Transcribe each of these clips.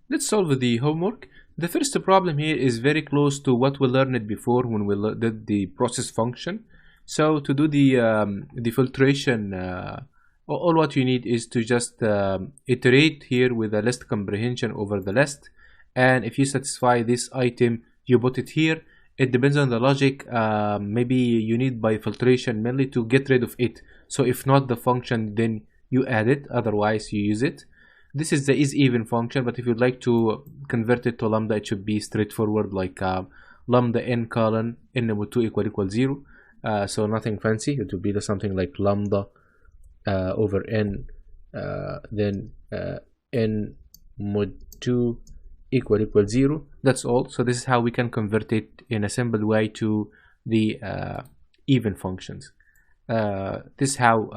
Let's solve the homework. The first problem here is very close to what we learned before when we did the process function. So to do the filtration, all what you need is to just iterate here with a list comprehension over the list, and if you satisfy this item, you put it here. It depends on the logic. Maybe you need by filtration mainly to get rid of it. So if not the function, then you add it, otherwise you use it. This is the is-even function, but if you'd like to convert it to lambda, it should be straightforward, like lambda n colon n mod 2 equal 0. So nothing fancy. It would be something like lambda over n, then n mod 2 equal 0. That's all. So this is how we can convert it in a simple way to the even functions. This is how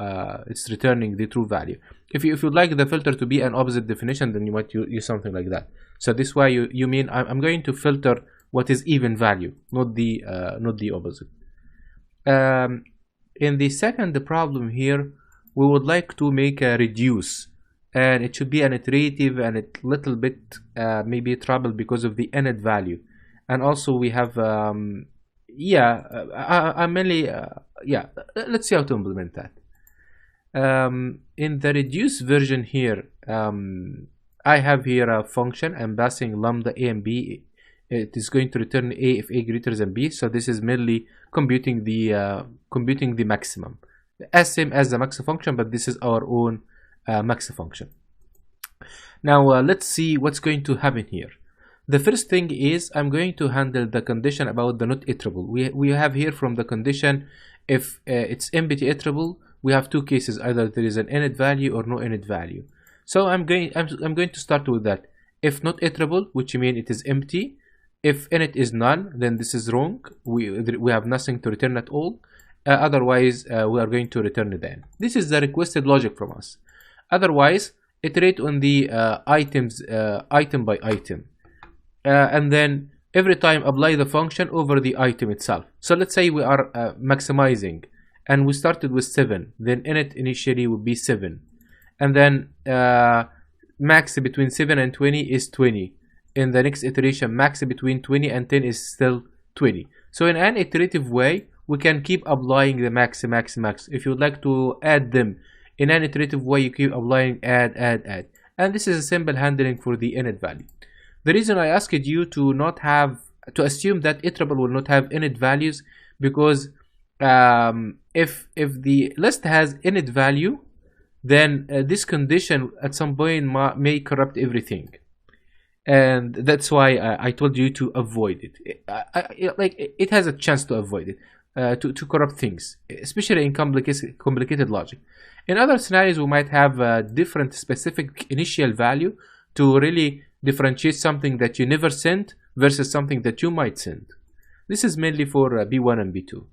it's returning the true value. If you'd like the filter to be an opposite definition, then you might use something like that. So this way you mean I'm going to filter what is even value, not the opposite. In the second problem here, we would like to make a reduce, and it should be an iterative and a little bit maybe trouble because of the init value. And also we have let's see how to implement that. In the reduce version here, I have here a function. I'm passing lambda a and b. It is going to return a if a greater than b. So this is merely computing the maximum, as same as the max function, but this is our own max function. Now let's see what's going to happen here. The first thing is I'm going to handle the condition about the not iterable. We have here from the condition, if it's empty iterable, we have two cases: either there is an init value or no init value. So I'm going to start with that. If not iterable, which means it is empty. If init is none, then this is wrong. We have nothing to return at all. Otherwise, we are going to return it then. This is the requested logic from us. Otherwise, iterate on the items item by item, and then every time apply the function over the item itself. So let's say we are maximizing, and we started with 7. Then init initially would be 7, and then max between 7 and 20 is 20. In the next iteration, max between 20 and 10 is still 20. So in an iterative way, we can keep applying the max. If you would like to add them in an iterative way, you keep applying add, and this is a simple handling for the init value. The reason I asked you to assume that iterable will not have init values, because if the list has init value, then this condition at some point may corrupt everything, and that's why I told you to avoid it. It has a chance to avoid it, to corrupt things, especially in complicated logic. In other scenarios, we might have a different specific initial value to really differentiate something that you never sent versus something that you might send. This is mainly for B1 and B2.